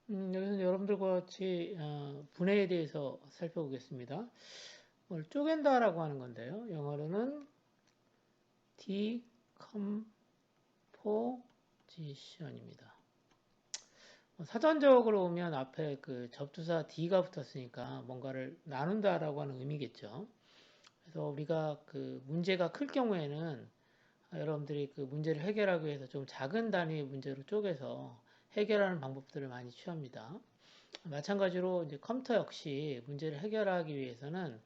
여기서 여러분들과 같이 분해에 대해서 살펴보겠습니다. 오늘 쪼갠다라고 하는 건데요. 영어로는 decomposition입니다. 사전적으로 보면 앞에 그 접두사 D가 붙었으니까 뭔가를 나눈다라고 하는 의미겠죠. 그래서 우리가 그 문제가 클 경우에는 여러분들이 그 문제를 해결하기 위해서 좀 작은 단위의 문제로 쪼개서 해결하는 방법들을 많이 취합니다. 마찬가지로 이제 컴퓨터 역시 문제를 해결하기 위해서는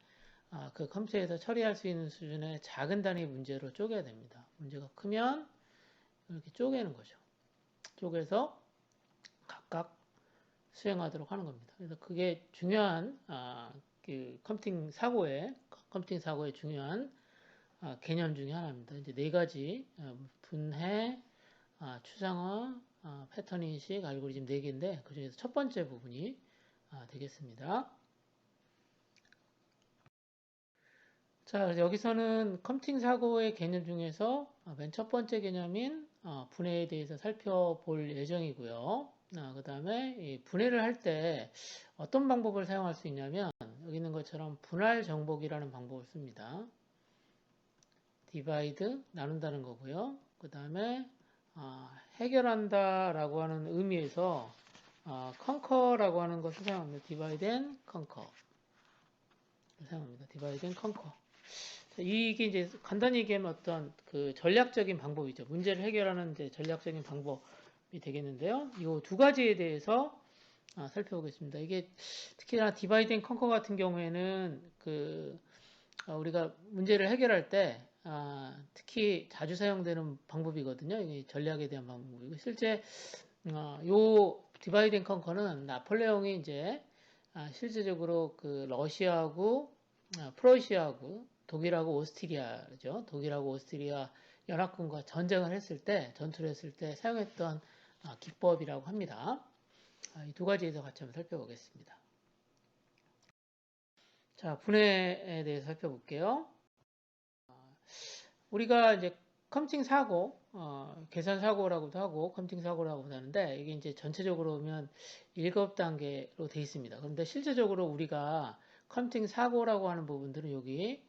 그 컴퓨터에서 처리할 수 있는 수준의 작은 단위 문제로 쪼개야 됩니다. 문제가 크면 이렇게 쪼개는 거죠. 쪼개서 각각 수행하도록 하는 겁니다. 그래서 그게 중요한 그 컴퓨팅 사고의 중요한 개념 중에 하나입니다. 이제 네 가지 분해, 추상화, 패턴 인식, 알고리즘 네 개인데 그 중에서 첫 번째 부분이 되겠습니다. 자, 그래서 여기서는 컴퓨팅 사고의 개념 중에서 맨 첫 번째 개념인 분해에 대해서 살펴볼 예정이고요. 그 다음에 분해를 할 때 어떤 방법을 사용할 수 있냐면 여기 있는 것처럼 분할 정복이라는 방법을 씁니다. divide, 나눈다는 거고요. 그 다음에 해결한다라고 하는 의미에서 conquer라고 하는 것을 사용합니다. divide and conquer 사용합니다. divide and conquer. 이게 이제 간단히 얘기하면 어떤 그 전략적인 방법이죠. 문제를 해결하는 이제 전략적인 방법이 되겠는데요. 이 두 가지에 대해서 살펴보겠습니다. 이게 특히나 디바이드 앤 컨커 같은 경우에는 그 우리가 문제를 해결할 때 특히 자주 사용되는 방법이거든요. 이게 전략에 대한 방법이고 실제 요 디바이드 앤 컨커는 나폴레옹이 이제 실제적으로 그 러시아하고 프러시아하고 독일하고 오스트리아죠. 독일하고 오스트리아 연합군과 전쟁을 했을 때, 전투를 했을 때 사용했던 기법이라고 합니다. 이 두 가지에서 같이 한번 살펴보겠습니다. 자, 분해에 대해서 살펴볼게요. 우리가 이제 컴퓨팅 사고, 계산 사고라고도 하고 컴퓨팅 사고라고도 하는데 이게 이제 전체적으로 보면 7단계로 되어 있습니다. 그런데 실제적으로 우리가 컴퓨팅 사고라고 하는 부분들은 여기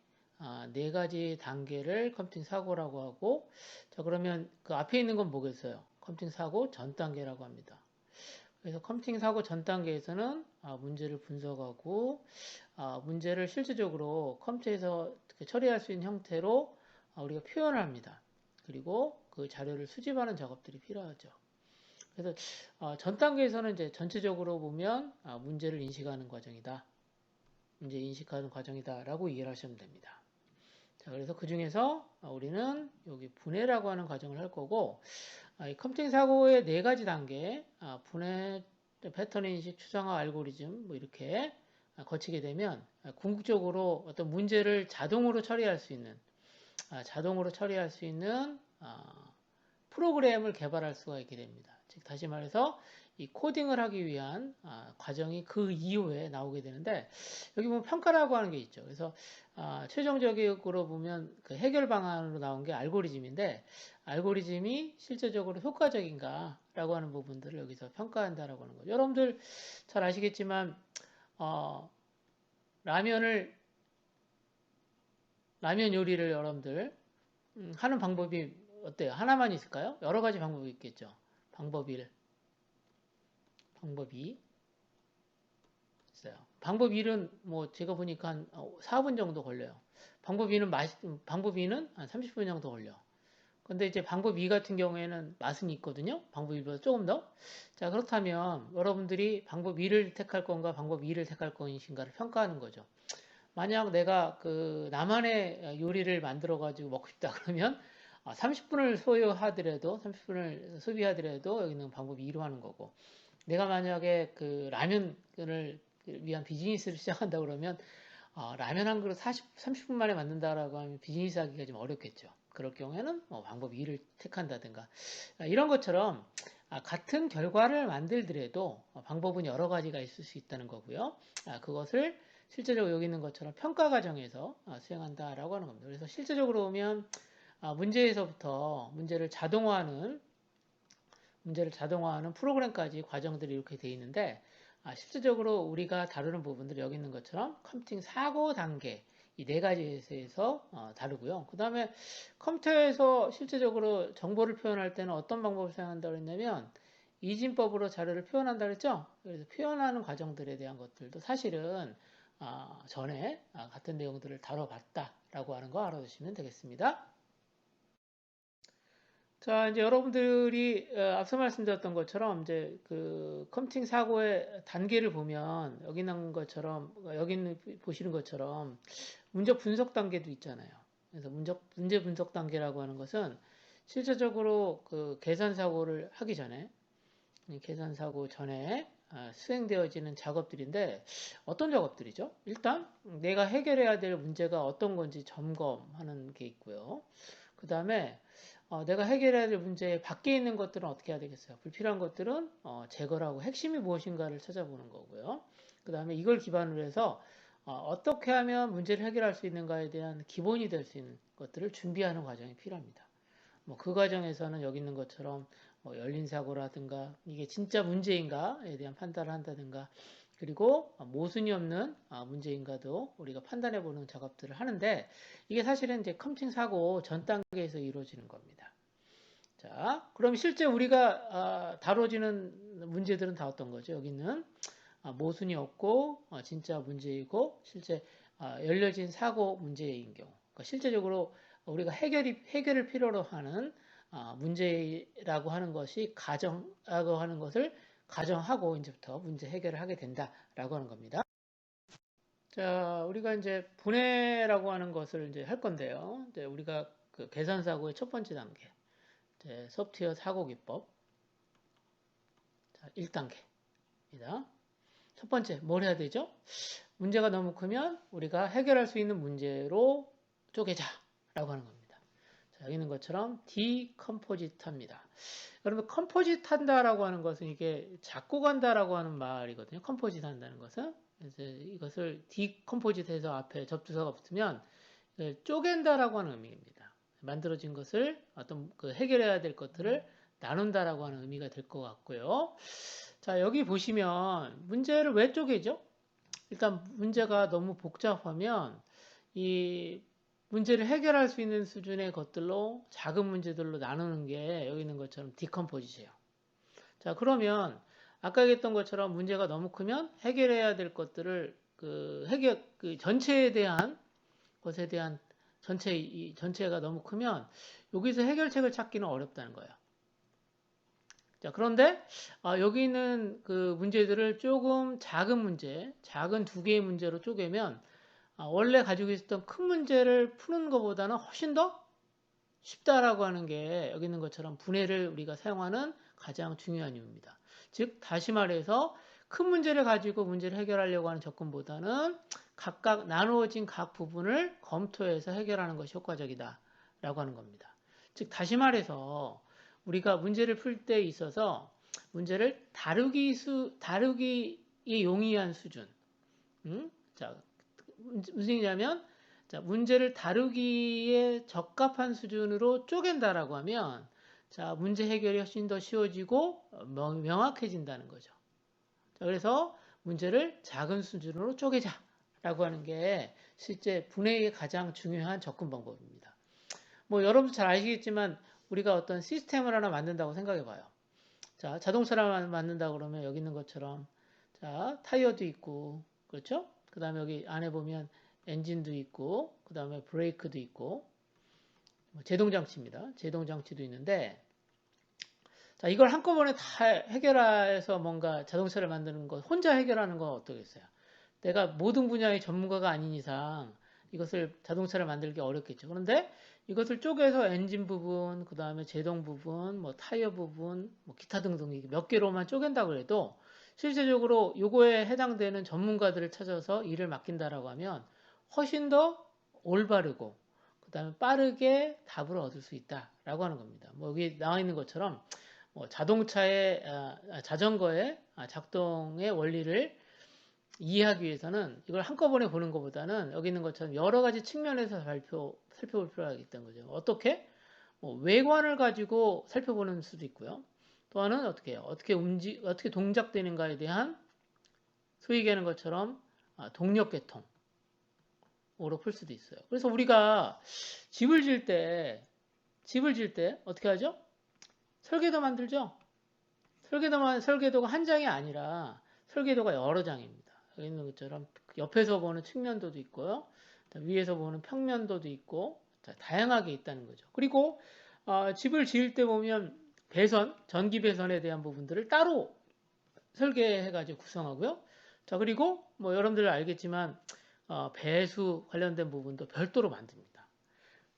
네 가지 단계를 컴퓨팅 사고라고 하고 자 그러면 그 앞에 있는 건 뭐겠어요? 컴퓨팅 사고 전 단계라고 합니다. 그래서 컴퓨팅 사고 전 단계에서는 문제를 분석하고 문제를 실질적으로 컴퓨터에서 처리할 수 있는 형태로 우리가 표현을 합니다. 그리고 그 자료를 수집하는 작업들이 필요하죠. 그래서 전 단계에서는 이제 전체적으로 보면 문제를 인식하는 과정이다. 문제 인식하는 과정이다라고 이해를 하시면 됩니다. 자, 그래서 그 중에서 우리는 여기 분해라고 하는 과정을 할 거고, 이 컴퓨팅 사고의 네 가지 단계, 분해, 패턴 인식, 추상화, 알고리즘, 뭐 이렇게 거치게 되면 궁극적으로 어떤 문제를 자동으로 처리할 수 있는 프로그램을 개발할 수가 있게 됩니다. 즉 다시 말해서 이 코딩을 하기 위한 과정이 그 이후에 나오게 되는데 여기 보면 평가라고 하는 게 있죠. 그래서 최종적으로 보면 그 해결 방안으로 나온 게 알고리즘인데 알고리즘이 실제적으로 효과적인가라고 하는 부분들을 여기서 평가한다라고 하는 거죠. 여러분들 잘 아시겠지만 라면을 라면 요리를 여러분들 하는 방법이 어때요? 하나만 있을까요? 여러 가지 방법이 있겠죠. 방법 1, 방법 2 있어요. 방법 1은 뭐 제가 보니까 한 4분 정도 걸려요. 방법 2는 한 30분 정도 걸려. 근데 이제 방법 2 같은 경우에는 맛은 있거든요. 방법 1보다 조금 더. 자, 그렇다면 여러분들이 방법 2를 택할 건가 방법 2를 택할 것인가를 평가하는 거죠. 만약 내가 그 나만의 요리를 만들어 가지고 먹고 싶다 그러면 30분을 소요하더라도 30분을 소비하더라도 여기는 방법 2로 하는 거고 내가 만약에 그 라면을 위한 비즈니스를 시작한다 그러면 라면 한 그릇 30분 만에 만든다라고 하면 비즈니스 하기가 좀 어렵겠죠. 그럴 경우에는 뭐 방법 2를 택한다든가 이런 것처럼 같은 결과를 만들더라도 방법은 여러 가지가 있을 수 있다는 거고요. 그것을 실제적으로 여기 있는 것처럼 평가 과정에서 수행한다라고 하는 겁니다. 그래서 실제적으로 보면 문제에서부터 문제를 자동화하는 문제를 자동화하는 프로그램까지 과정들이 이렇게 돼 있는데 실질적으로 우리가 다루는 부분들이 여기 있는 것처럼 컴퓨팅 사고 단계 이 네 가지에서 다루고요. 그 다음에 컴퓨터에서 실제적으로 정보를 표현할 때는 어떤 방법을 사용한다고 했냐면 이진법으로 자료를 표현한다 그랬죠. 그래서 표현하는 과정들에 대한 것들도 사실은 전에 같은 내용들을 다뤄봤다라고 하는 거 알아두시면 되겠습니다. 자, 이제 여러분들이 앞서 말씀드렸던 것처럼 이제 그 컴퓨팅 사고의 단계를 보면 여기 있는 것처럼 여기 있는 보시는 것처럼 문제 분석 단계도 있잖아요. 그래서 문제 분석 단계라고 하는 것은 실제적으로 그 계산 사고를 하기 전에 계산 사고 전에 수행되어지는 작업들인데 어떤 작업들이죠? 일단 내가 해결해야 될 문제가 어떤 건지 점검하는 게 있고요. 그 다음에 내가 해결해야 될 문제 밖에 있는 것들은 어떻게 해야 되겠어요? 불필요한 것들은 제거를 하고 핵심이 무엇인가를 찾아보는 거고요. 그 다음에 이걸 기반으로 해서 어떻게 하면 문제를 해결할 수 있는가에 대한 기본이 될 수 있는 것들을 준비하는 과정이 필요합니다. 뭐 그 과정에서는 여기 있는 것처럼 뭐 열린 사고라든가 이게 진짜 문제인가에 대한 판단을 한다든가 그리고 모순이 없는 문제인가도 우리가 판단해 보는 작업들을 하는데 이게 사실은 이제 컴퓨팅 사고 전 단계에서 이루어지는 겁니다. 자, 그럼 실제 우리가 다뤄지는 문제들은 다 어떤 거죠? 여기는 모순이 없고 진짜 문제이고 실제 열려진 사고 문제인 경우 그러니까 실제적으로 우리가 해결을 필요로 하는 문제라고 하는 것이 가정라고 하는 것을 가정하고 이제부터 문제 해결을 하게 된다라고 하는 겁니다. 자, 우리가 이제 분해라고 하는 것을 이제 할 건데요. 이제 우리가 그 계산 사고의 첫 번째 단계, 이제 소프트웨어 사고 기법, 자, 1단계입니다. 첫 번째, 뭘 해야 되죠? 문제가 너무 크면 우리가 해결할 수 있는 문제로 쪼개자라고 하는 겁니다. 자, 여기 있는 것처럼 디컴포짓합니다. 여러분 컴포짓한다라고 하는 것은 이게 잡고 간다라고 하는 말이거든요. 컴포짓한다는 것은 그래서 이것을 디컴포짓해서 앞에 접두사가 붙으면 쪼갠다라고 하는 의미입니다. 만들어진 것을 어떤 그 해결해야 될 것들을 나눈다라고 하는 의미가 될 것 같고요. 자, 여기 보시면 문제를 왜 쪼개죠? 일단 문제가 너무 복잡하면 이 문제를 해결할 수 있는 수준의 것들로 작은 문제들로 나누는 게 여기 있는 것처럼 디컴포지예요. 자, 그러면 아까 얘기했던 것처럼 문제가 너무 크면 해결해야 될 것들을 그 전체에 대한 것에 대한 전체가 너무 크면 여기서 해결책을 찾기는 어렵다는 거예요. 자, 그런데 여기 있는 그 문제들을 조금 작은 문제, 작은 두 개의 문제로 쪼개면 원래 가지고 있었던 큰 문제를 푸는 것보다는 훨씬 더 쉽다라고 하는 게 여기 있는 것처럼 분해를 우리가 사용하는 가장 중요한 이유입니다. 즉 다시 말해서 큰 문제를 가지고 문제를 해결하려고 하는 접근보다는 각각 나누어진 각 부분을 검토해서 해결하는 것이 효과적이다라고 하는 겁니다. 즉 다시 말해서 우리가 문제를 풀 때 있어서 문제를 다루기에 용이한 수준. 자, 무슨 얘기냐면 자, 문제를 다루기에 적합한 수준으로 쪼갠다라고 하면 자, 문제 해결이 훨씬 더 쉬워지고 명확해진다는 거죠. 자, 그래서 문제를 작은 수준으로 쪼개자라고 하는 게 실제 분해의 가장 중요한 접근 방법입니다. 뭐 여러분도 잘 아시겠지만 우리가 어떤 시스템을 하나 만든다고 생각해 봐요. 자, 자동차를 만든다 그러면 여기 있는 것처럼 자, 타이어도 있고 그렇죠? 그 다음에 여기 안에 보면 엔진도 있고 그 다음에 브레이크도 있고 제동장치입니다. 제동장치도 있는데 자, 이걸 한꺼번에 다 해결해서 뭔가 자동차를 만드는 것 혼자 해결하는 건 어떠겠어요? 내가 모든 분야의 전문가가 아닌 이상 이것을 자동차를 만들기 어렵겠죠. 그런데 이것을 쪼개서 엔진 부분, 그 다음에 제동 부분, 뭐 타이어 부분, 뭐 기타 등등 몇 개로만 쪼갠다고 해도 실제적으로 요거에 해당되는 전문가들을 찾아서 일을 맡긴다라고 하면 훨씬 더 올바르고 그 다음에 빠르게 답을 얻을 수 있다라고 하는 겁니다. 뭐 여기 나와 있는 것처럼 뭐 자전거의 작동의 원리를 이해하기 위해서는 이걸 한꺼번에 보는 것보다는 여기 있는 것처럼 여러 가지 측면에서 살펴볼 필요가 있다는 거죠. 어떻게? 뭐 외관을 가지고 살펴보는 수도 있고요. 또 하나는 어떻게 해요? 어떻게 동작되는가에 대한 소위 얘기하는 것처럼 동력계통으로 풀 수도 있어요. 그래서 우리가 집을 질 때 어떻게 하죠? 설계도 만들죠? 설계도가 한 장이 아니라 설계도가 여러 장입니다. 여기 있는 것처럼 옆에서 보는 측면도도 있고요. 위에서 보는 평면도도 있고 다양하게 있다는 거죠. 그리고 집을 지을 때 보면 전기 배선에 대한 부분들을 따로 설계해가지고 구성하고요. 자, 그리고 뭐 여러분들 알겠지만 배수 관련된 부분도 별도로 만듭니다.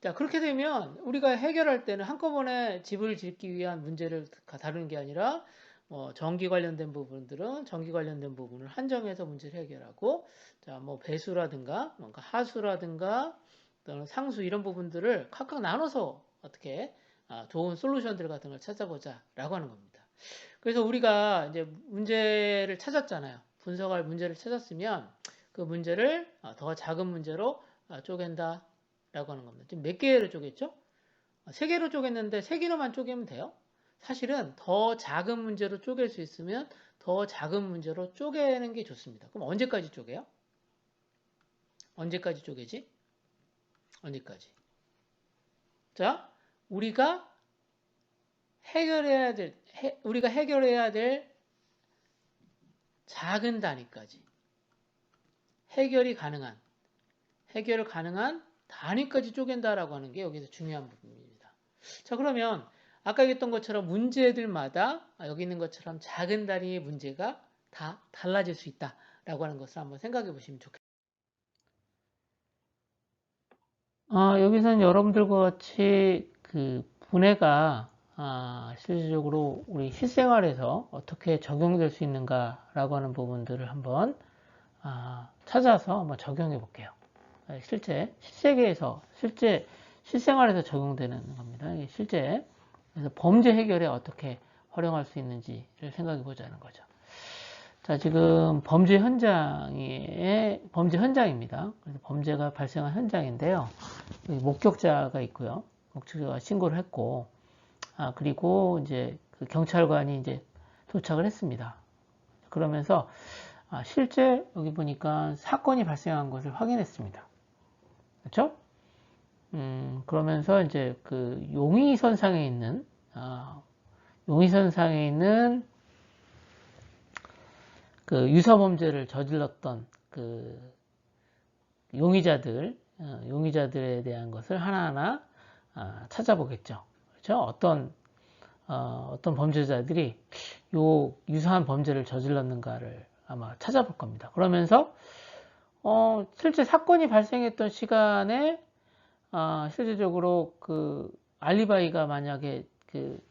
자, 그렇게 되면 우리가 해결할 때는 한꺼번에 집을 짓기 위한 문제를 다루는 게 아니라 전기 관련된 부분들은 전기 관련된 부분을 한정해서 문제를 해결하고, 자, 뭐 배수라든가 뭔가 하수라든가 또는 상수 이런 부분들을 각각 나눠서 어떻게 좋은 솔루션들 같은 걸 찾아보자라고 하는 겁니다. 그래서 우리가 이제 문제를 찾았잖아요. 분석할 문제를 찾았으면 그 문제를 더 작은 문제로 쪼갠다 라고 하는 겁니다. 지금 몇 개로 쪼갰죠? 세 개로 쪼갰는데 세 개로만 쪼개면 돼요. 사실은 더 작은 문제로 쪼갤 수 있으면 더 작은 문제로 쪼개는 게 좋습니다. 그럼 언제까지 쪼개요? 언제까지 쪼개지? 언제까지? 자, 우리가 해결해야 될 작은 단위까지 해결 가능한 단위까지 쪼갠다라고 하는 게 여기서 중요한 부분입니다. 자, 그러면 아까 얘기했던 것처럼 문제들마다 여기 있는 것처럼 작은 단위의 문제가 다 달라질 수 있다라고 하는 것을 한번 생각해 보시면 좋겠습니다. 여기서는 여러분들과 같이 그 분해가 실질적으로 우리 실생활에서 어떻게 적용될 수 있는가라고 하는 부분들을 한번 찾아서 한번 적용해 볼게요. 실세계에서 실생활에서 적용되는 겁니다. 실제 그래서 범죄 해결에 어떻게 활용할 수 있는지를 생각해 보자는 거죠. 자, 지금 범죄 현장입니다. 그래서 범죄가 발생한 현장인데요. 목격자가 있고요. 목격자가 신고를 했고, 그리고 이제 그 경찰관이 이제 도착을 했습니다. 그러면서 실제 여기 보니까 사건이 발생한 것을 확인했습니다. 그렇죠? 그러면서 이제 그 용의선상에 있는 그 유사범죄를 저질렀던 그 용의자들에 대한 것을 하나하나 찾아보겠죠. 그렇죠? 어떤 범죄자들이 유사한 범죄를 저질렀는가를 아마 찾아볼 겁니다. 그러면서 실제 사건이 발생했던 시간에 실질적으로 그 알리바이가 만약에 그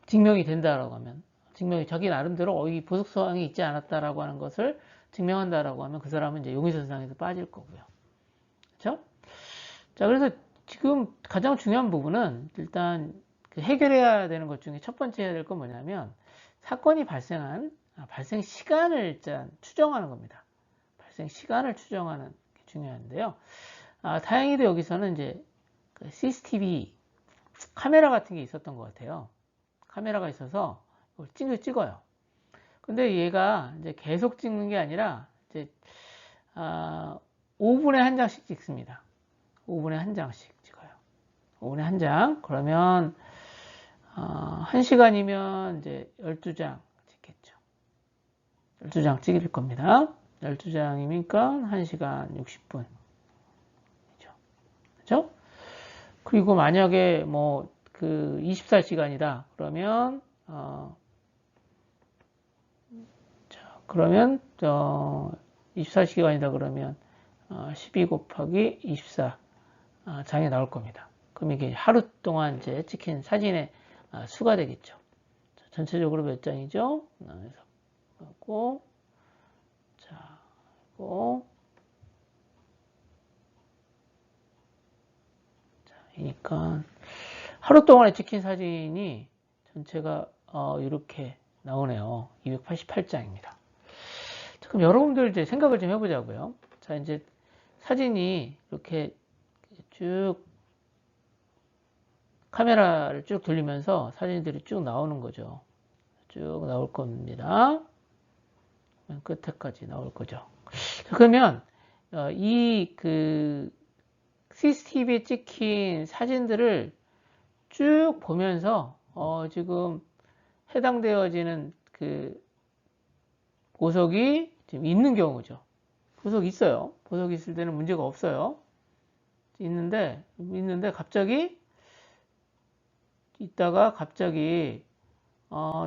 증명이 된다라고 하면 자기 나름대로 이 보석성이 있지 않았다라고 하는 것을 증명한다라고 하면 그 사람은 이제 용의선상에서 빠질 거고요. 그렇죠? 자, 그래서 지금 가장 중요한 부분은 일단 그 해결해야 되는 것 중에 첫 번째 해야 될 건 뭐냐면 사건이 발생 시간을 일단 추정하는 겁니다. 발생 시간을 추정하는 게 중요한데요. 다행히도 여기서는 이제 그 CCTV 카메라 같은 게 있었던 것 같아요. 카메라가 있어서 찍어요. 근데 얘가 이제 계속 찍는 게 아니라 이제 5분에 한 장씩 찍습니다. 5분에 한 장씩 찍어요. 5분에 한 장. 그러면 1시간이면 이제 12장 찍겠죠. 12장 찍을 겁니다. 12장이니까 1시간 60분. 그렇죠? 그리고 만약에 뭐 그 24시간이다. 그러면 그러면 24시간이다 그러면 12 곱하기 24 장이 나올 겁니다. 그럼 이게 하루 동안 이제 찍힌 사진의 수가 되겠죠. 전체적으로 몇 장이죠? 그래서 하고 자, 그리고 자, 그러니까 하루 동안에 찍힌 사진이 전체가 이렇게 나오네요. 288장입니다. 그럼 여러분들 이제 생각을 좀 해보자고요. 자, 이제 사진이 이렇게 쭉 카메라를 쭉 돌리면서 사진들이 쭉 나오는 거죠. 쭉 나올 겁니다. 맨 끝에까지 나올 거죠. 그러면 이 그 CCTV에 찍힌 사진들을 쭉 보면서 지금 해당되어지는 그 보석이 지금 있는 경우죠. 보석이 있어요. 보석이 있을 때는 문제가 없어요. 있는데 갑자기 있다가 갑자기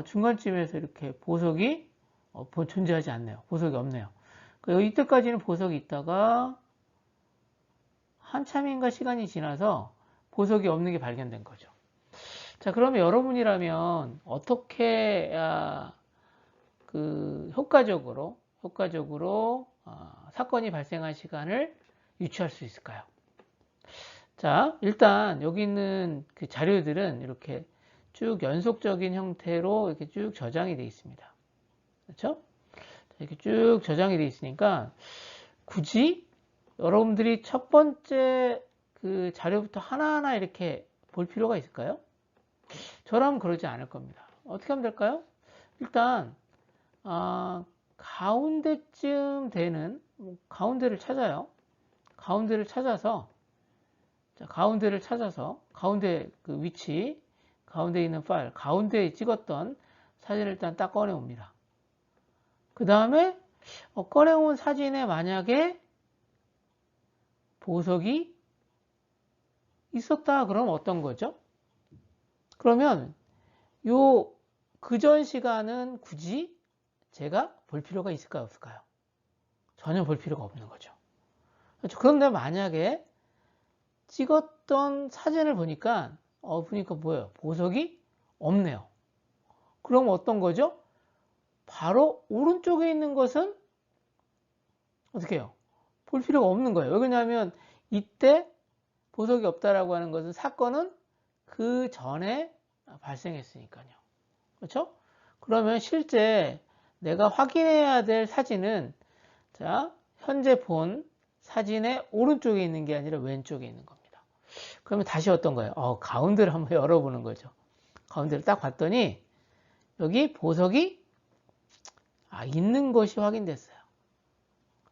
중간쯤에서 이렇게 보석이 존재하지 않네요. 보석이 없네요. 이때까지는 보석이 있다가 한참인가 시간이 지나서 보석이 없는 게 발견된 거죠. 자, 그러면 여러분이라면 어떻게 효과적으로 사건이 발생한 시간을 유추할 수 있을까요? 자, 일단 여기 있는 그 자료들은 이렇게 쭉 연속적인 형태로 이렇게 쭉 저장이 되어 있습니다. 그렇죠? 이렇게 쭉 저장이 되어 있으니까 굳이 여러분들이 첫 번째 그 자료부터 하나하나 이렇게 볼 필요가 있을까요? 저라면 그러지 않을 겁니다. 어떻게 하면 될까요? 일단 가운데쯤 되는 가운데를 찾아요. 가운데를 찾아서 가운데 그 위치, 가운데 있는 파일, 가운데에 찍었던 사진을 일단 딱 꺼내 옵니다. 그 다음에 꺼내온 사진에 만약에 보석이 있었다 그러면 어떤 거죠? 그러면 그전 시간은 굳이 제가 볼 필요가 있을까요, 없을까요? 전혀 볼 필요가 없는 거죠. 그렇죠? 그런데 만약에 찍었던 사진을 보니까 뭐예요? 보석이 없네요. 그럼 어떤 거죠? 바로 오른쪽에 있는 것은 어떻게 해요? 볼 필요가 없는 거예요. 왜 그러냐면 이때 보석이 없다라고 하는 것은 사건은 그 전에 발생했으니까요. 그렇죠? 그러면 실제 내가 확인해야 될 사진은 현재 본 사진의 오른쪽에 있는 게 아니라 왼쪽에 있는 겁니다. 그러면 다시 어떤 거예요? 가운데를 한번 열어보는 거죠. 가운데를 딱 봤더니 여기 보석이 있는 것이 확인됐어요.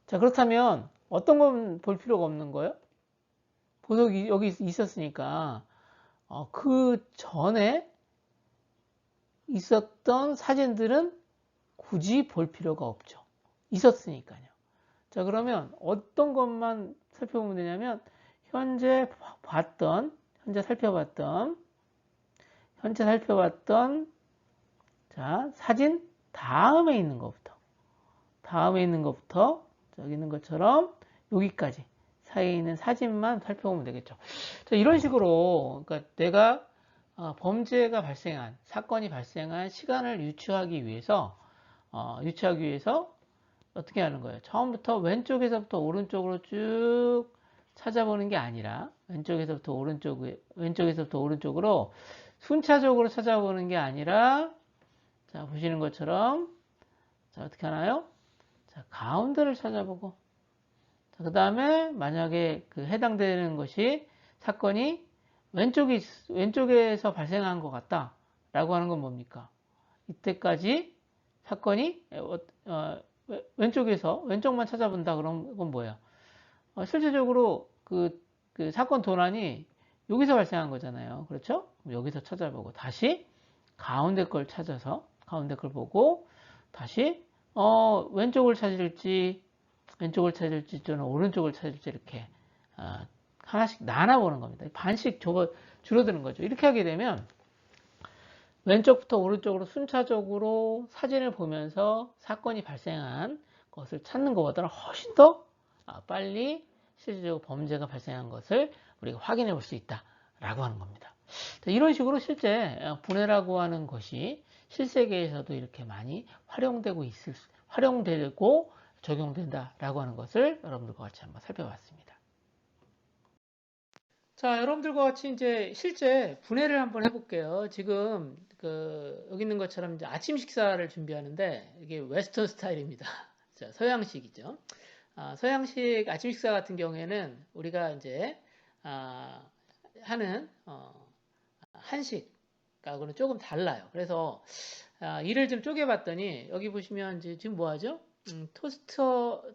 자, 그렇다면 어떤 건 볼 필요가 없는 거예요? 보석이 여기 있었으니까 그 전에 있었던 사진들은 굳이 볼 필요가 없죠. 있었으니까요. 자, 그러면 어떤 것만 살펴보면 되냐면 현재 살펴봤던 사진 다음에 있는 것부터 여기 있는 것처럼 여기까지 사이에 있는 사진만 살펴보면 되겠죠. 자, 이런 식으로 그러니까 내가 범죄가 발생한 사건이 발생한 시간을 유추하기 위해서 어떻게 하는 거예요? 처음부터 왼쪽에서부터 오른쪽으로 쭉 찾아보는 게 아니라 왼쪽에서부터 오른쪽으로 순차적으로 찾아보는 게 아니라 자, 보시는 것처럼 자, 어떻게 하나요? 자, 가운데를 찾아보고 그 다음에 만약에 그 해당되는 것이 사건이 왼쪽에서 발생한 것 같다 라고 하는 건 뭡니까? 이때까지 사건이 왼쪽만 찾아본다 그런 건 뭐예요? 실질적으로 그 사건 도난이 여기서 발생한 거잖아요. 그렇죠? 여기서 찾아보고 다시 가운데 걸 보고 다시 왼쪽을 찾을지 또는 오른쪽을 찾을지 이렇게 하나씩 나눠보는 겁니다. 반씩 줄어드는 거죠. 이렇게 하게 되면 왼쪽부터 오른쪽으로 순차적으로 사진을 보면서 사건이 발생한 것을 찾는 것보다는 훨씬 더 빨리 실질적으로 범죄가 발생한 것을 우리가 확인해 볼 수 있다라고 하는 겁니다. 이런 식으로 실제 분해라고 하는 것이 실세계에서도 이렇게 많이 활용되고 적용된다라고 하는 것을 여러분들과 같이 한번 살펴봤습니다. 자, 여러분들과 같이 이제 실제 분해를 한번 해볼게요. 지금 여기 있는 것처럼 이제 아침 식사를 준비하는데 이게 웨스턴 스타일입니다. 자, 서양식이죠. 서양식 아침 식사 같은 경우에는 우리가 이제 하는 한식하고는 조금 달라요. 그래서 이를 좀 쪼개봤더니 여기 보시면 이제 지금 뭐 하죠?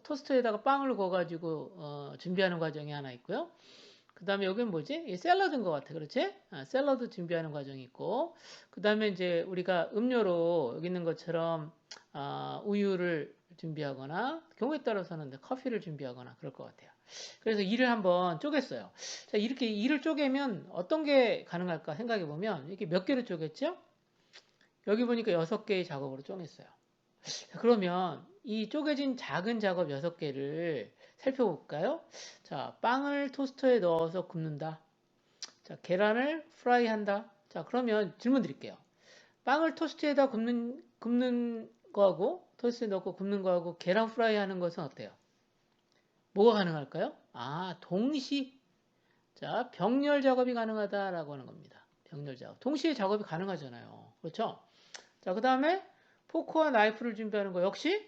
토스터에다가 빵을 구워가지고 준비하는 과정이 하나 있고요. 그 다음에 여기는 뭐지? 이 샐러드인 것 같아. 그렇지? 샐러드 준비하는 과정이 있고, 그 다음에 이제 우리가 음료로 여기 있는 것처럼 우유를 준비하거나 경우에 따라서는 커피를 준비하거나 그럴 것 같아요. 그래서 일을 한번 쪼갰어요. 자, 이렇게 일을 쪼개면 어떤 게 가능할까 생각해 보면 이게 몇 개로 쪼갰죠? 여기 보니까 6개의 작업으로 쪼갰어요. 자, 그러면 이 쪼개진 작은 작업 6개를 살펴볼까요? 자, 빵을 토스터에 넣어서 굽는다. 자, 계란을 프라이한다. 자, 그러면 질문 드릴게요. 빵을 토스트에다 굽는 거하고 토스트에 넣고 굽는 거하고 계란 프라이 하는 것은 어때요? 뭐가 가능할까요? 동시. 자, 병렬 작업이 가능하다라고 하는 겁니다. 병렬 작업. 동시에 작업이 가능하잖아요. 그렇죠? 자, 그 다음에 포크와 나이프를 준비하는 거 역시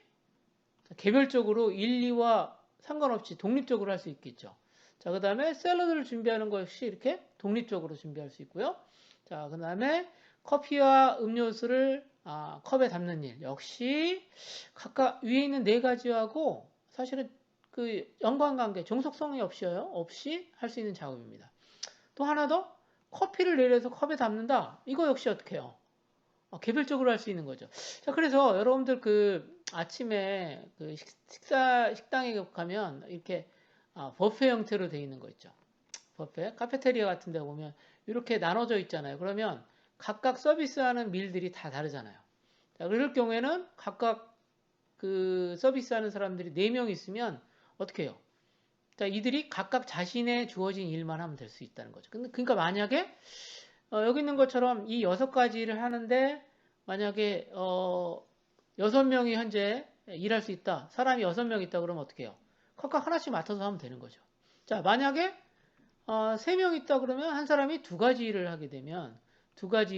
개별적으로 1, 2와 상관없이 독립적으로 할 수 있겠죠. 자, 그 다음에 샐러드를 준비하는 것 역시 이렇게 독립적으로 준비할 수 있고요. 자, 그 다음에 커피와 음료수를 컵에 담는 일 역시 각각 위에 있는 4가지하고 사실은 그 연관관계, 종속성이 없이 할 수 있는 작업입니다. 또 하나 더 커피를 내려서 컵에 담는다. 이거 역시 어떻게 해요? 개별적으로 할 수 있는 거죠. 자, 그래서 여러분들 그 아침에 그 식당에 가면 이렇게 버페 형태로 되어 있는 거 있죠. 버페, 카페테리아 같은 데 보면 이렇게 나눠져 있잖아요. 그러면 각각 서비스하는 밀들이 다 다르잖아요. 자, 그럴 경우에는 각각 그 서비스하는 사람들이 4명 있으면 어떻게 해요? 자, 이들이 각각 자신의 주어진 일만 하면 될 수 있다는 거죠. 그러니까 만약에 여기 있는 것처럼 이 6가지를 하는데 만약에 6명이 현재 일할 수 있다. 사람이 6명 있다 그러면 어떻게 해요? 각각 하나씩 맡아서 하면 되는 거죠. 자, 만약에 3명 있다 그러면 한 사람이 2가지 일을 하게 되면 6가지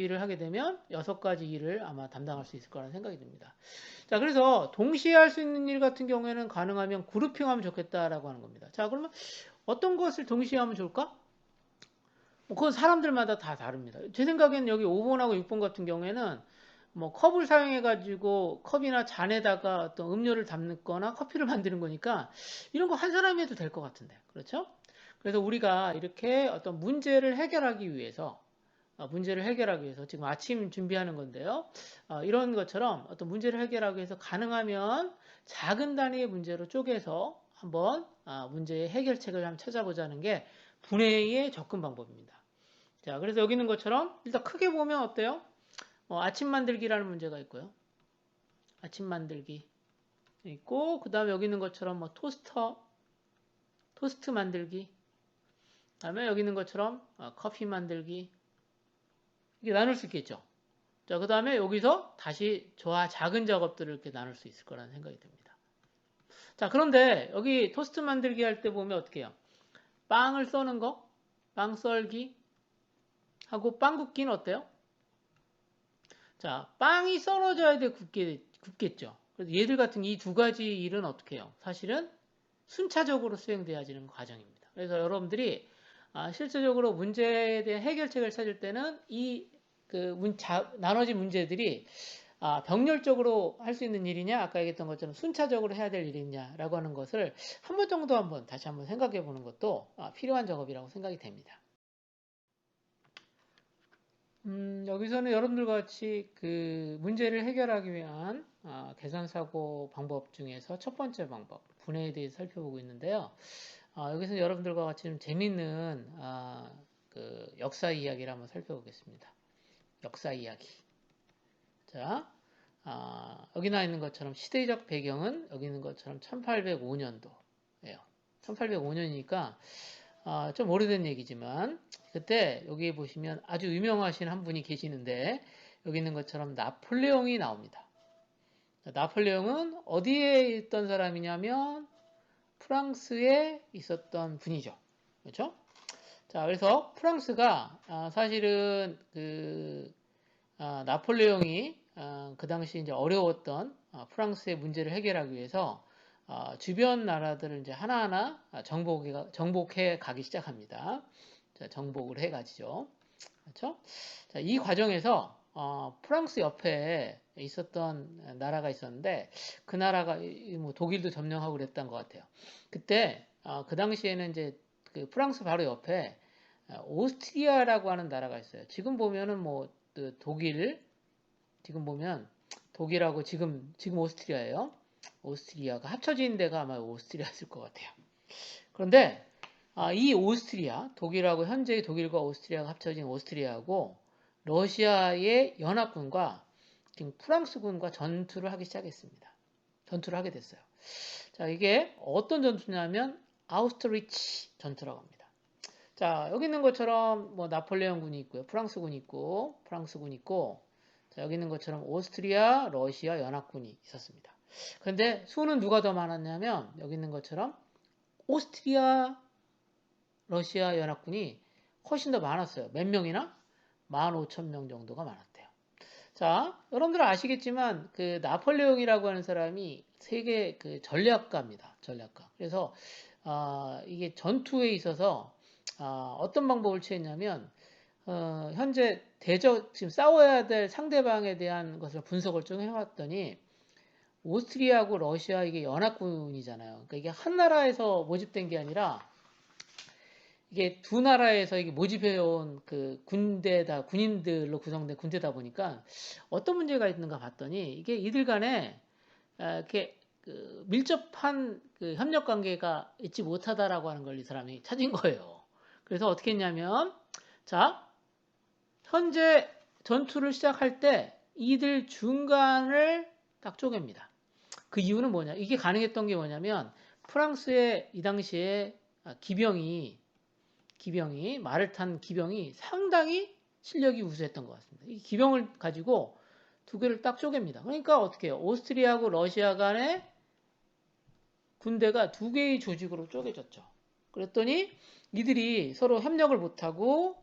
일을 아마 담당할 수 있을 거라는 생각이 듭니다. 자, 그래서 동시에 할 수 있는 일 같은 경우에는 가능하면 그룹핑하면 좋겠다라고 하는 겁니다. 자, 그러면 어떤 것을 동시에 하면 좋을까? 그건 사람들마다 다 다릅니다. 제 생각에는 여기 5번하고 6번 같은 경우에는 뭐 컵을 사용해가지고 컵이나 잔에다가 어떤 음료를 담거나 커피를 만드는 거니까 이런 거 한 사람이 해도 될 것 같은데. 그렇죠? 그래서 우리가 이렇게 어떤 문제를 해결하기 위해서 지금 아침 준비하는 건데요. 이런 것처럼 어떤 문제를 해결하기 위해서 가능하면 작은 단위의 문제로 쪼개서 한번 문제의 해결책을 한번 찾아보자는 게 분해의 접근 방법입니다. 자, 그래서 여기 있는 것처럼 일단 크게 보면 어때요? 아침 만들기라는 문제가 있고요. 아침 만들기 있고, 그 다음에 여기 있는 것처럼 뭐 토스트 만들기, 그 다음에 여기 있는 것처럼 커피 만들기, 이게 나눌 수 있겠죠. 자, 그 다음에 여기서 다시 저와 작은 작업들을 이렇게 나눌 수 있을 거라는 생각이 듭니다. 자, 그런데 여기 토스트 만들기 할 때 보면 어떻게 해요? 빵을 써는 거, 빵 썰기 하고 빵 굽기는 어때요? 자, 빵이 썰어져야 돼 굽겠죠. 그래서 얘들 같은 이 2가지 일은 어떻게 해요? 사실은 순차적으로 수행되어지는 과정입니다. 그래서 여러분들이 실질적으로 문제에 대한 해결책을 찾을 때는 나눠진 문제들이 병렬적으로 할 수 있는 일이냐, 아까 얘기했던 것처럼 순차적으로 해야 될 일이냐라고 하는 것을 한 번 정도 다시 한번 생각해 보는 것도 필요한 작업이라고 생각이 됩니다. 여기서는 여러분들과 같이 그 문제를 해결하기 위한 계산사고 방법 중에서 첫 번째 방법, 분해에 대해서 살펴보고 있는데요. 여기서는 여러분들과 같이 좀 재밌는 그 역사 이야기를 한번 살펴보겠습니다. 역사 이야기. 자, 여기 나와 있는 것처럼 시대적 배경은 여기 있는 것처럼 1805년도예요. 1805년이니까 좀 오래된 얘기지만 그때 여기 보시면 아주 유명하신 한 분이 계시는데 여기 있는 것처럼 나폴레옹이 나옵니다. 나폴레옹은 어디에 있던 사람이냐면 프랑스에 있었던 분이죠. 그렇죠? 자, 그래서 프랑스가 사실은 그 나폴레옹이 그 당시 이제 어려웠던 프랑스의 문제를 해결하기 위해서 주변 나라들을 이제 하나하나 정복해 가기 시작합니다. 자, 정복을 해 가지죠. 그렇죠? 자, 이 과정에서 프랑스 옆에 있었던 나라가 있었는데 그 나라가 뭐 독일도 점령하고 그랬던 것 같아요. 그때 그 당시에는 이제 그 프랑스 바로 옆에 오스트리아라고 하는 나라가 있어요. 지금 보면은 뭐그 독일 지금 보면 독일하고 지금 오스트리아예요. 오스트리아가 합쳐진 데가 아마 오스트리아였을 것 같아요. 그런데 이 오스트리아, 독일하고 현재의 독일과 오스트리아가 합쳐진 오스트리아하고 러시아의 연합군과 지금 프랑스군과 전투를 하기 시작했습니다. 전투를 하게 됐어요. 자, 이게 어떤 전투냐면 아우스트리치 전투라고 합니다. 자, 여기 있는 것처럼 뭐 나폴레옹군이 있고요. 프랑스군이 있고, 자, 여기 있는 것처럼 오스트리아, 러시아 연합군이 있었습니다. 그런데 수는 누가 더 많았냐면 여기 있는 것처럼 오스트리아, 러시아 연합군이 훨씬 더 많았어요. 몇 명이나? 15,000명 정도가 많았대요. 자, 여러분들 아시겠지만 그 나폴레옹이라고 하는 사람이 세계 그 전략가입니다. 전략가. 그래서 이게 전투에 있어서 어떤 방법을 취했냐면 현재 지금 싸워야 될 상대방에 대한 것을 분석을 좀 해왔더니 오스트리아하고 러시아 이게 연합군이잖아요. 그러니까 이게 한 나라에서 모집된 게 아니라 이게 두 나라에서 이게 모집해온 그 군인들로 구성된 군대다 보니까 어떤 문제가 있는가 봤더니 이게 이들 간에 이렇게 그 밀접한 그 협력 관계가 있지 못하다라고 하는 걸 이 사람이 찾은 거예요. 그래서 어떻게 했냐면 자, 현재 전투를 시작할 때 이들 중간을 딱 쪼갭니다. 그 이유는 뭐냐? 이게 가능했던 게 뭐냐면 프랑스의 이 당시에 기병이 말을 탄 기병이 상당히 실력이 우수했던 것 같습니다. 이 기병을 가지고 두 개를 딱 쪼갭니다. 그러니까 어떻게 해요? 오스트리아하고 러시아 간의 군대가 두 개의 조직으로 쪼개졌죠. 그랬더니 이들이 서로 협력을 못하고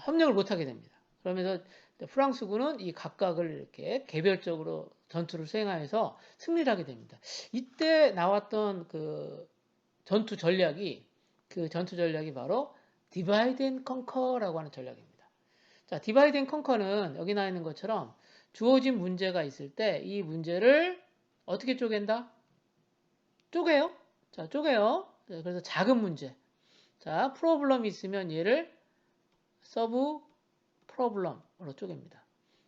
협력을 못하게 됩니다. 그러면서 프랑스군은 이 각각을 이렇게 개별적으로 전투를 수행하여서 승리를 하게 됩니다. 이때 나왔던 그 전투 전략이 바로 디바이드 앤 컨커라고 하는 전략입니다. 자, 디바이드 앤 컨커는 여기 나와 있는 것처럼 주어진 문제가 있을 때 이 문제를 어떻게 쪼갠다? 쪼개요. 자, 쪼개요. 그래서 작은 문제. 자, 프로블럼이 있으면 얘를 서브 프로블럼으로 쪼갭니다.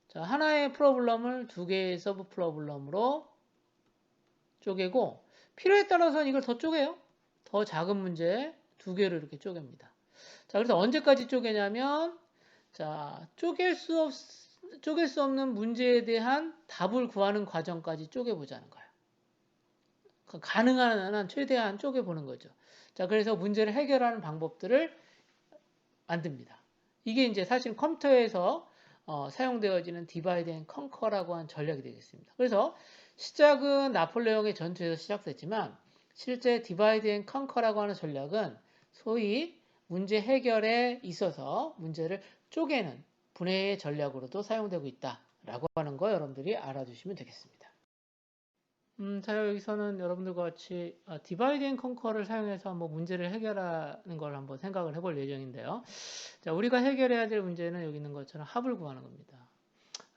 자, 하나의 프로블럼을 두 개의 서브 프로블럼으로 쪼개고 필요에 따라서는 이걸 더 쪼개요. 더 작은 문제 두 개를 이렇게 쪼갭니다. 자, 그래서 언제까지 쪼개냐면 자, 쪼갤 수 없는 문제에 대한 답을 구하는 과정까지 쪼개보자는 거예요. 가능한 한 최대한 쪼개보는 거죠. 자, 그래서 문제를 해결하는 방법들을 만듭니다. 이게 이제 사실 컴퓨터에서 사용되어지는 디바이드 앤 컨커라고 하는 전략이 되겠습니다. 그래서 시작은 나폴레옹의 전투에서 시작됐지만 실제 디바이드 앤 컨커라고 하는 전략은 소위 문제 해결에 있어서 문제를 쪼개는 분해의 전략으로도 사용되고 있다라고 하는 거 여러분들이 알아두시면 되겠습니다. 자, 여기서는 여러분들과 같이 디바이드 앤 컨커를 사용해서 뭐 문제를 해결하는 걸 한번 생각을 해볼 예정인데요. 자, 우리가 해결해야 될 문제는 여기 있는 것처럼 합을 구하는 겁니다.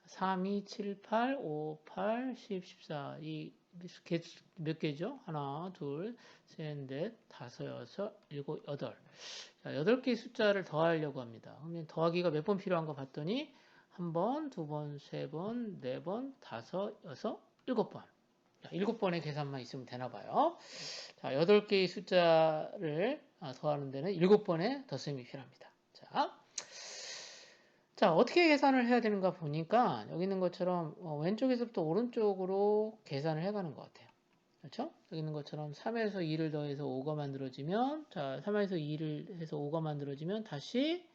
3, 2, 7, 8, 5, 8, 10, 14. 이 몇 개죠? 하나, 둘, 셋, 넷, 다섯, 여섯, 일곱, 여덟. 자, 8개의 숫자를 더하려고 합니다. 그러면 더하기가 몇 번 필요한 거 봤더니 한 번, 두 번, 세 번, 네 번, 다섯, 여섯, 7번. 7번의 계산만 있으면 되나 봐요. 자, 8개의 숫자를 더하는 데는 7번의 덧셈이 필요합니다. 자, 어떻게 계산을 해야 되는가 보니까 여기 있는 것처럼 왼쪽에서부터 오른쪽으로 계산을 해가는 것 같아요. 그렇죠? 여기 있는 것처럼 3에서 2를 더해서 5가 만들어지면, 자, 3에서 2를 해서 5가 만들어지면 다시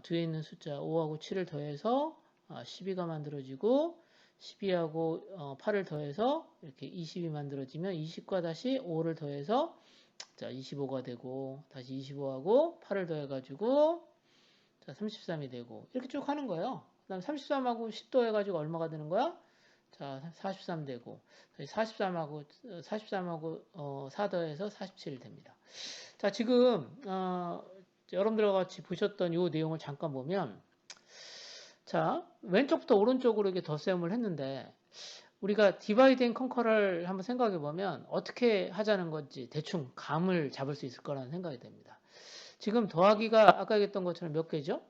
뒤에 있는 숫자 5하고 7을 더해서 12가 만들어지고 12하고 8을 더해서 이렇게 20이 만들어지면 20과 다시 5를 더해서 자, 25가 되고 다시 25하고 8을 더해가지고 자, 33이 되고 이렇게 쭉 하는 거예요. 그 다음 33하고 10 더해가지고 얼마가 되는 거야? 자, 43 되고 43하고 4 더해서 47 됩니다. 자, 지금 여러분들과 같이 보셨던 이 내용을 잠깐 보면, 자, 왼쪽부터 오른쪽으로 이렇게 덧셈을 했는데, 우리가 디바이드 앤 컨커를 한번 생각해 보면 어떻게 하자는 건지 대충 감을 잡을 수 있을 거라는 생각이 됩니다. 지금 더하기가 아까 얘기했던 것처럼 몇 개죠?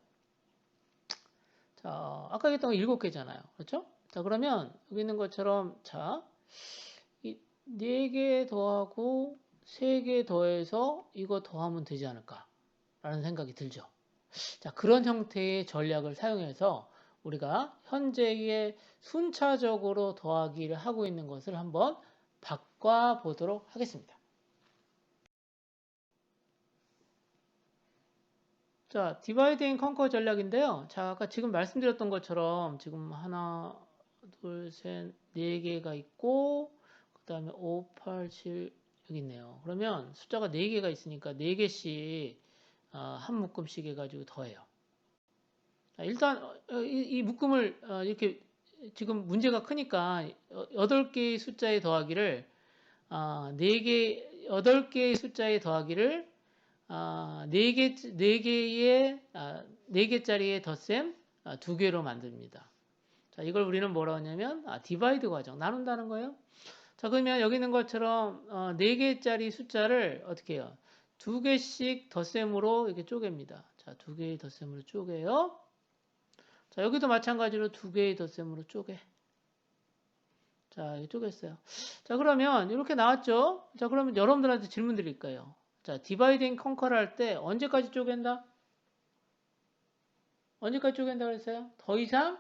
자, 아까 얘기했던 거 7개잖아요. 그렇죠? 자, 그러면 여기 있는 것처럼, 자, 이 4개 더하고 3개 더해서 이거 더하면 되지 않을까? 라는 생각이 들죠. 자, 그런 형태의 전략을 사용해서 우리가 현재의 순차적으로 더하기를 하고 있는 것을 한번 바꿔보도록 하겠습니다. 자, 디바이드 앤 컨커 전략인데요. 자, 아까 지금 말씀드렸던 것처럼 지금 하나, 둘, 셋, 4개가 있고 그 다음에 5, 8, 7 여기 있네요. 그러면 숫자가 4개가 있으니까 4개씩 한 묶음씩 해가지고 더해요. 자, 일단 이 묶음을 이렇게 지금 문제가 크니까 8개의 숫자의 더하기를 4개, 8개의 숫자의 더하기를 4개짜리의 덧셈 2개로 만듭니다. 자, 이걸 우리는 뭐라고 하냐면 디바이드 과정, 나눈다는 거예요. 자, 그러면 여기 있는 것처럼 4개짜리 숫자를 어떻게 해요? 2개씩 덧셈으로 이렇게 쪼갭니다. 자, 2개의 덧셈으로 쪼개요. 자, 여기도 마찬가지로 2개의 덧셈으로 쪼개. 자, 이렇게 쪼갰어요. 자, 그러면 이렇게 나왔죠? 자, 그러면 여러분들한테 질문 드릴 거예요. 자, 디바이드 앤 컨커를 할 때 언제까지 쪼갠다? 언제까지 쪼갠다 그랬어요? 더 이상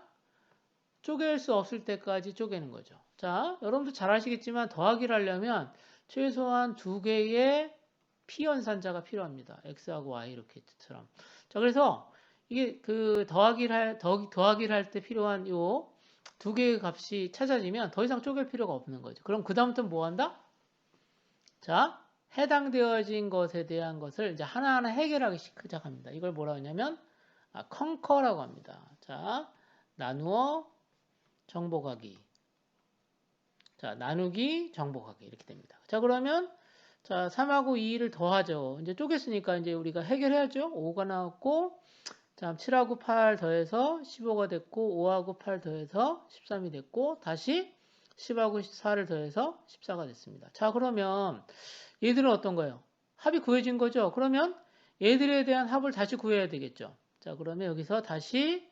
쪼갤 수 없을 때까지 쪼개는 거죠. 자, 여러분도 잘 아시겠지만 더하기를 하려면 최소한 2개의 피연산자가 필요합니다. x하고 y 이렇게처럼. 자, 그래서 이게 그 더하기를 할 때 필요한 요 2개의 값이 찾아지면 더 이상 쪼갤 필요가 없는 거죠. 그럼 그다음부터 뭐 한다? 자, 해당되어진 것에 대한 것을 이제 하나하나 해결하기 시작합니다. 이걸 뭐라고 하냐면 컨커라고 합니다. 자, 나누어 정복하기. 자, 나누기 정복하기 이렇게 됩니다. 자, 그러면 자, 3하고 2를 더하죠. 이제 쪼갰으니까 이제 우리가 해결해야죠. 5가 나왔고 자, 7하고 8 더해서 15가 됐고 5하고 8 더해서 13이 됐고 다시 10하고 4를 더해서 14가 됐습니다. 자, 그러면 얘들은 어떤 거예요? 합이 구해진 거죠. 그러면 얘들에 대한 합을 다시 구해야 되겠죠. 자, 그러면 여기서 다시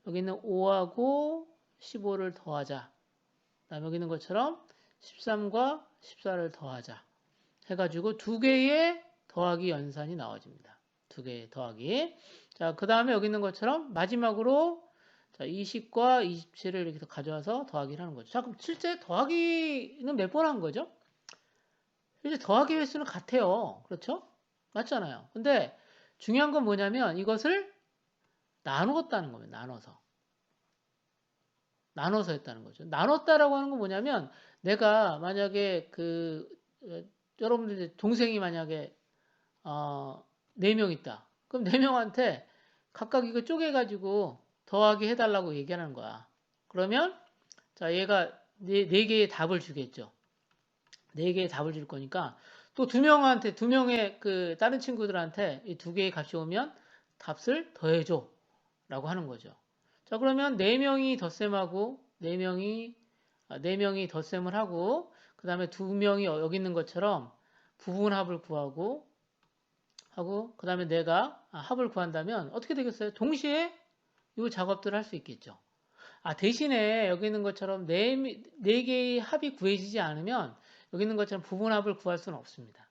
여기 있는 5하고 15를 더하자. 그다음에 여기 있는 것처럼 13과 14를 더하자. 해가지고 2개의 더하기 연산이 나와집니다. 2개의 더하기. 자, 그 다음에 여기 있는 것처럼 마지막으로 자, 20과 27을 이렇게 가져와서 더하기를 하는 거죠. 자, 그럼 실제 더하기는 몇 번 한 거죠? 실제 더하기 횟수는 같아요. 그렇죠? 맞잖아요. 근데 중요한 건 뭐냐면 이것을 나누었다는 겁니다. 나눠서 했다는 거죠. 나눴다라고 하는 건 뭐냐면 내가 만약에 여러분들 동생이 만약에 4명 있다. 그럼 4명한테 각각 이거 쪼개가지고 더하기 해달라고 얘기하는 거야. 그러면 자 얘가 네 개의 답을 주겠죠. 4개의 답을 줄 거니까 또 2명의 그 다른 친구들한테 이 2개의 값이 오면 값을 더해줘 라고 하는 거죠. 자, 그러면 4명이 덧셈하고 4명이 덧셈을 하고 그 다음에 2명이 여기 있는 것처럼 부분합을 구하고 그 다음에 내가 합을 구한다면 어떻게 되겠어요? 동시에 이 작업들을 할 수 있겠죠. 대신에 여기 있는 것처럼 4개의 합이 구해지지 않으면 여기 있는 것처럼 부분합을 구할 수는 없습니다.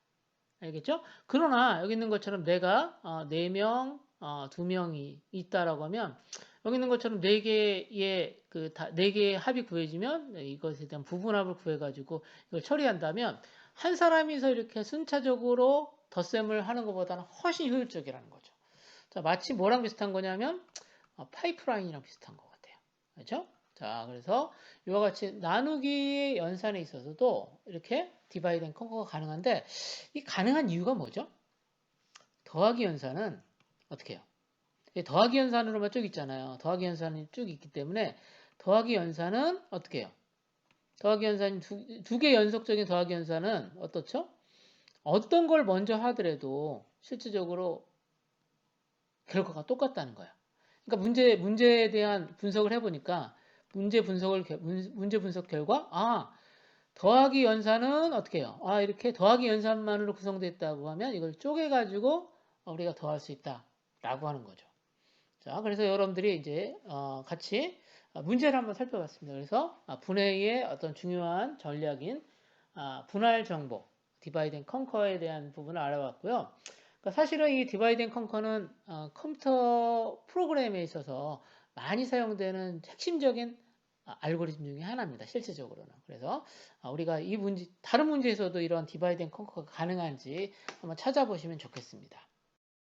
알겠죠? 그러나 여기 있는 것처럼 내가 4명, 2명이 있다라고 하면 여기 있는 것처럼 4개의 합이 구해지면 이것에 대한 부분합을 구해가지고 이걸 처리한다면 한 사람이서 이렇게 순차적으로 덧셈을 하는 것보다는 훨씬 효율적이라는 거죠. 자, 마치 뭐랑 비슷한 거냐면 파이프라인이랑 비슷한 것 같아요. 그렇죠? 자, 그래서 이와 같이 나누기의 연산에 있어서도 이렇게 디바이드 앤 컨커가 가능한데 이 가능한 이유가 뭐죠? 더하기 연산은 어떻게 해요? 더하기 연산으로만 쭉 있잖아요. 더하기 연산이 쭉 있기 때문에 더하기 연산은 어떻게 해요? 더하기 연산이 두 개 연속적인 더하기 연산은 어떻죠? 어떤 걸 먼저 하더라도 실질적으로 결과가 똑같다는 거예요. 그러니까 문제에 대한 분석을 해보니까 문제 분석 결과 더하기 연산은 어떻게 해요? 이렇게 더하기 연산만으로 구성됐다고 하면 이걸 쪼개가지고 우리가 더할 수 있다라고 하는 거죠. 자, 그래서 여러분들이 이제 같이 문제를 한번 살펴봤습니다. 그래서 분해의 어떤 중요한 전략인 분할 정보, 디바이드 앤 컨커에 대한 부분을 알아봤고요. 그러니까 사실은 이 디바이드 앤 컨커는 컴퓨터 프로그램에 있어서 많이 사용되는 핵심적인 알고리즘 중에 하나입니다. 실질적으로는. 그래서 우리가 이 문제, 다른 문제에서도 이런 디바이드 앤 컨커가 가능한지 한번 찾아보시면 좋겠습니다.